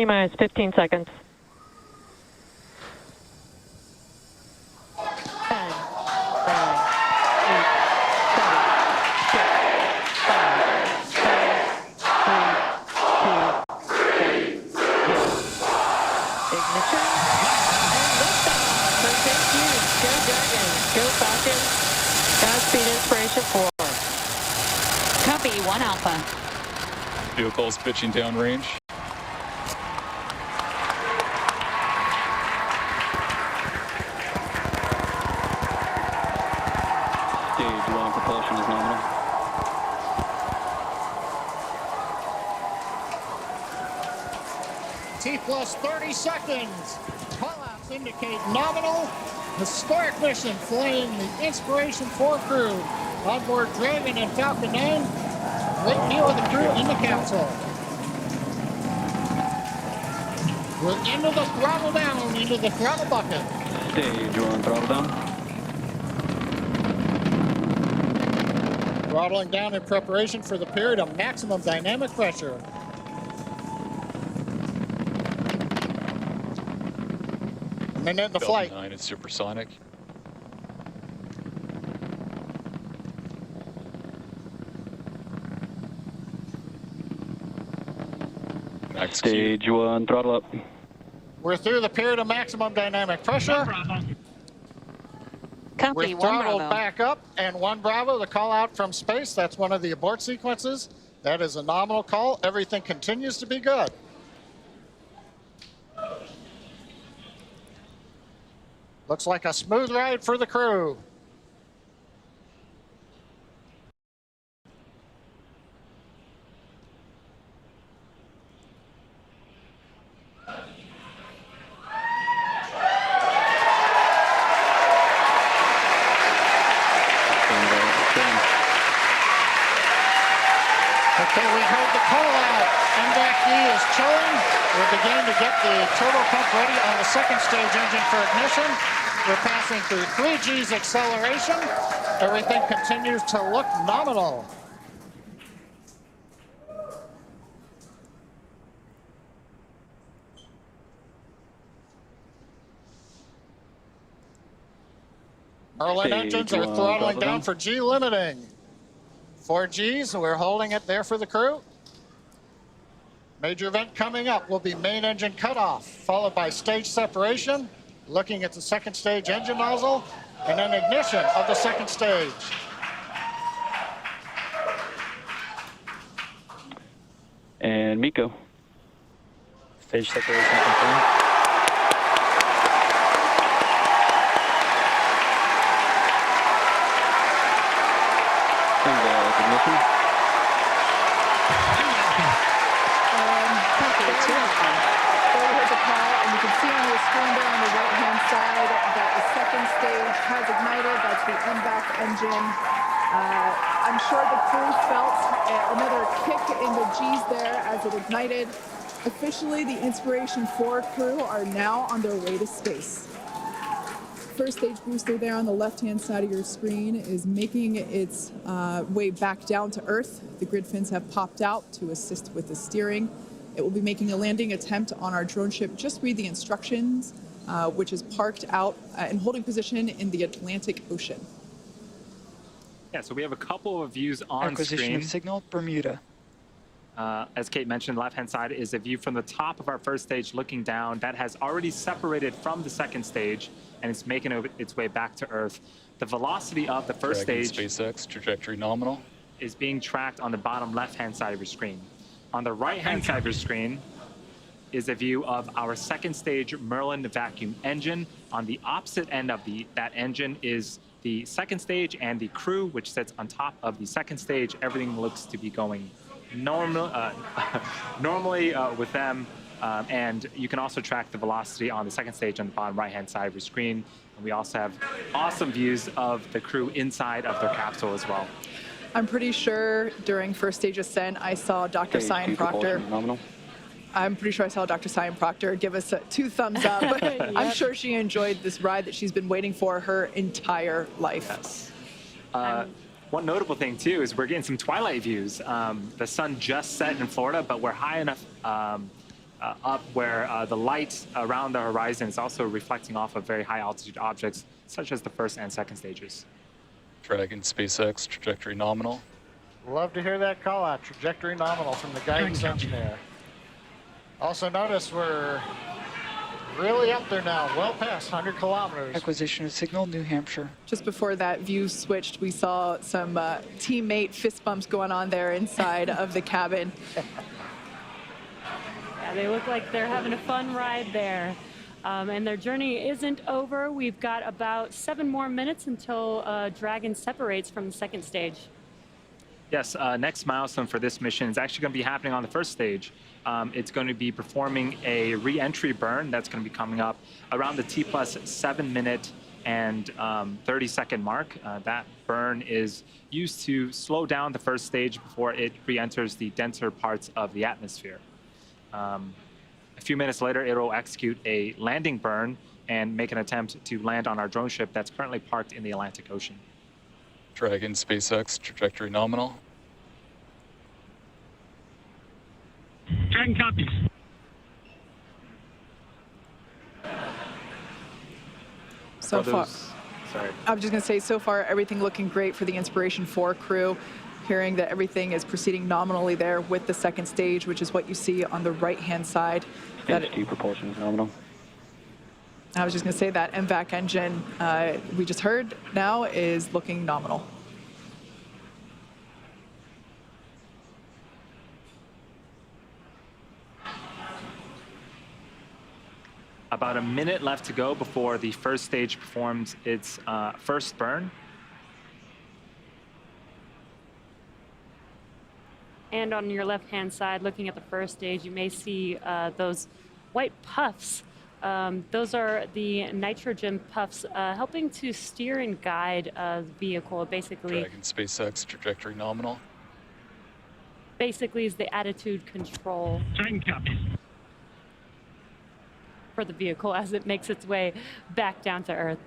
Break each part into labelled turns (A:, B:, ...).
A: T-minus 15 seconds. 10, 9, 8, 7, 6, 5, 4, 3, 2, 1. Ignition. And liftoff. So thank you. Go Dragon. Go Falcon. Godspeed Inspiration 4.
B: Copy, 1 Alpha.
C: Vehicles pitching downrange.
D: Stage 1 propulsion is nominal.
E: T plus 30 seconds. Callouts indicate nominal. Historic mission flying the Inspiration 4 crew. Onboard Dragon and Falcon 9. Great view of the crew in the capsule. We're into the throttle down, into the throttle bucket.
D: Stage 1 throttle down.
E: Throttling down in preparation for the period of maximum dynamic pressure. And then into flight.
C: 9 is supersonic.
D: Stage 1 throttle up.
E: We're through the period of maximum dynamic pressure.
B: Copy,
E: We're
B: 1
E: throttled
B: Bravo.
E: back up, and 1 Bravo, the call out from space. That's one of the abort sequences. That is a nominal call. Everything continues to be good. Looks like a smooth ride for the crew. Okay, we heard the call out. MVAC-D is chilling. We're beginning to get the turbo pump ready on the second stage engine for ignition. We're passing through 3 G's acceleration. Everything continues to look nominal. Merlin engines are throttling down for G limiting. 4 Gs, we're holding it there for the crew. Major event coming up will be main engine cutoff, followed by stage separation, looking at the second stage engine nozzle, and then ignition of the second stage.
D: And Miko.
F: Stage separation confirmed.
D: Ignition.
B: Copy, 2 Alpha.
G: There we heard the call, and you can see on your screen there on the right-hand side that the second stage has ignited. That's the MVAC engine. I'm sure the crew felt another kick in the G's there as it ignited. Officially, the Inspiration 4 crew are now on their way to space. First stage booster there on the left-hand side of your screen is making its way back down to Earth. The grid fins have popped out to assist with the steering. It will be making a landing attempt on our drone ship. Just read the instructions, which is parked out in holding position in the Atlantic Ocean.
H: Yeah, so we have a couple of views on
F: Acquisition
H: screen.
F: of signal, Bermuda.
H: As Kate mentioned, the left-hand side is a view from the top of our first stage looking down. That has already separated from the second stage, and it's making its way back to Earth. The velocity of the first
C: Dragon
H: stage
C: SpaceX, trajectory nominal.
H: is being tracked on the bottom left-hand side of your screen. On the right-hand side of your screen is a view of our second stage Merlin vacuum engine. On the opposite end of that engine is the second stage and the crew, which sits on top of the second stage. Everything looks to be going normally with them. And you can also track the velocity on the second stage on the bottom right-hand side of your screen. And we also have awesome views of the crew inside of their capsule as well.
G: I'm pretty sure during first stage ascent, I saw Dr. Cyan Proctor. I'm pretty sure I saw Dr. Cyan Proctor give us 2 thumbs up. Yep. I'm sure she enjoyed this ride that she's been waiting for her entire life.
H: Yes. One notable thing, too, is we're getting some twilight views. The sun just set in Florida, but we're high enough up where the light around the horizon is also reflecting off of very high altitude objects, such as the first and second stages.
C: Dragon SpaceX, trajectory nominal.
E: Love to hear that call out, trajectory nominal from the guidance engineer. Also notice we're really up there now, well past 100 kilometers.
F: Acquisition of signal, New Hampshire.
G: Just before that view switched, we saw some teammate fist bumps going on there inside of the cabin.
I: Yeah, they look like they're having a fun ride there. And their journey isn't over. We've got about 7 more minutes until Dragon separates from the second stage.
H: Yes, next milestone for this mission is actually going to be happening on the first stage. It's going to be performing a re-entry burn that's going to be coming up around the T plus 7 minute and 30-second mark. That burn is used to slow down the first stage before it re-enters the denser parts of the atmosphere. A few minutes later, it will execute a landing burn and make an attempt to land on our drone ship that's currently parked in the Atlantic Ocean.
C: Dragon SpaceX, trajectory nominal.
J: Dragon copies.
G: So far,
H: sorry.
G: I was just going to say, so far, everything looking great for the Inspiration 4 crew. Hearing that everything is proceeding nominally there with the second stage, which is what you see on the right-hand side.
D: Stage 2 propulsion is nominal.
G: I was just going to say that MVAC engine we just heard now is looking nominal.
H: About a minute left to go before the first stage performs its first burn.
I: And on your left-hand side, looking at the first stage, you may see those white puffs. Those are the nitrogen puffs helping to steer and guide the vehicle. Basically,
C: Dragon SpaceX, trajectory nominal.
I: basically is the attitude control
J: Dragon copies.
I: for the vehicle as it makes its way back down to Earth.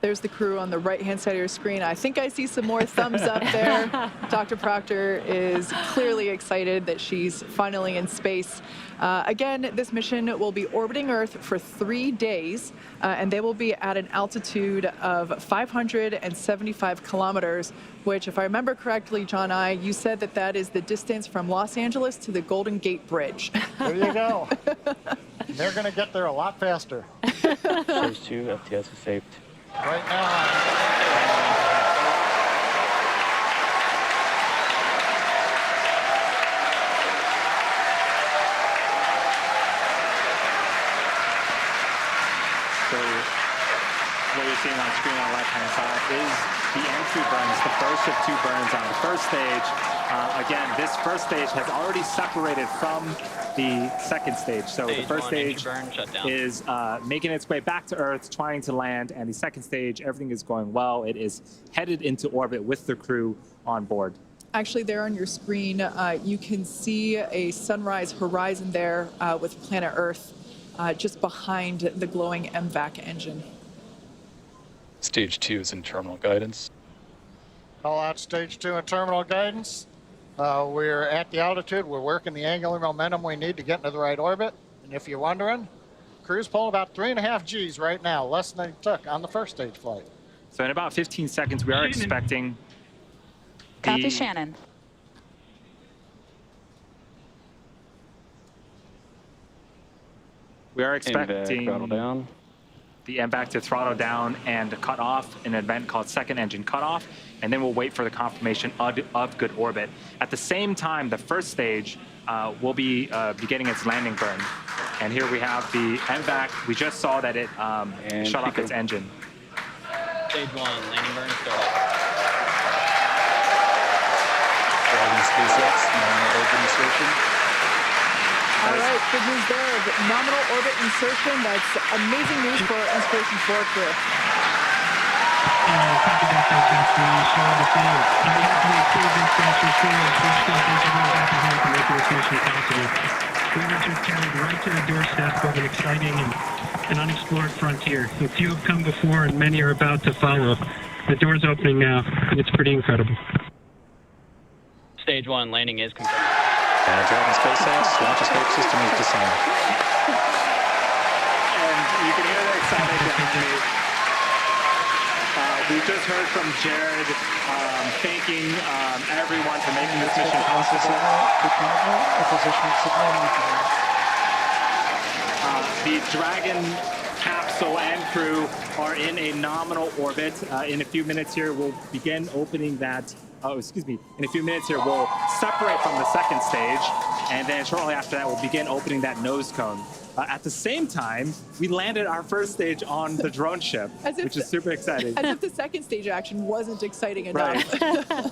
G: There's the crew on the right-hand side of your screen. I think I see some more thumbs up there. Dr. Proctor is clearly excited that she's finally in space. Again, this mission will be orbiting Earth for 3 days, and they will be at an altitude of 575 kilometers, which, if I remember correctly, John you said that that is the distance from Los Angeles to the Golden Gate Bridge.
E: There you go. They're going to get there a lot faster.
D: Stage 2, FTS is saved.
E: Right now,
H: So what you're seeing on screen on the left-hand side is the entry burn. It's the first of 2 burns on the first stage. Again, this first stage has already separated from the second stage. So the first stage is making its way back to Earth, trying to land, and the second stage, everything is going well. It is headed into orbit with the crew on board.
G: Actually, there on your screen, you can see a sunrise horizon there with planet Earth just behind the glowing MVAC engine.
C: Stage 2 is in terminal guidance.
E: call out stage 2 and terminal guidance. We're at the altitude. We're working the angular momentum we need to get into the right orbit. And if you're wondering, crew's pulling about 3.5 Gs right now, less than they took on the first stage flight.
H: So in about 15 seconds, we are expecting
B: Copy, Shannon.
H: We are expecting
D: throttle down.
H: the MVAC to throttle down and cut off in an event called second engine cutoff, and then we'll wait for the confirmation of good orbit. At the same time, the first stage will be beginning its landing burn. And here we have the MVAC. We just saw that it shut off its engine.
K: Stage 1, landing burn, start up.
C: Dragon SpaceX, nominal orbit insertion.
G: All right, good news there. Nominal orbit insertion. That's amazing news for Inspiration 4 crew.
J: Copy that, Justin. Show the field. I have to approve Inspiration 4 and push the engineer back ahead to make this mission possible. We were just carried right to the doorstep of an exciting and unexplored frontier. A few have come before and many are about to follow. The door's opening now, and it's pretty incredible.
K: Stage 1, landing is confirmed.
F: Dragon SpaceX, launch escape
C: system is designed.
H: And you can hear the excitement behind me. We just heard from Jared thanking everyone for making this mission possible. The Dragon capsule and crew are in a nominal orbit. In a few minutes here, we'll begin opening that. Oh, excuse me. In a few minutes here, we'll separate from the second stage, and then shortly after that, we'll begin opening that nose cone. At the same time, we landed our first stage on the drone ship, which is super exciting.
G: As if the second stage action wasn't exciting enough.
H: Right.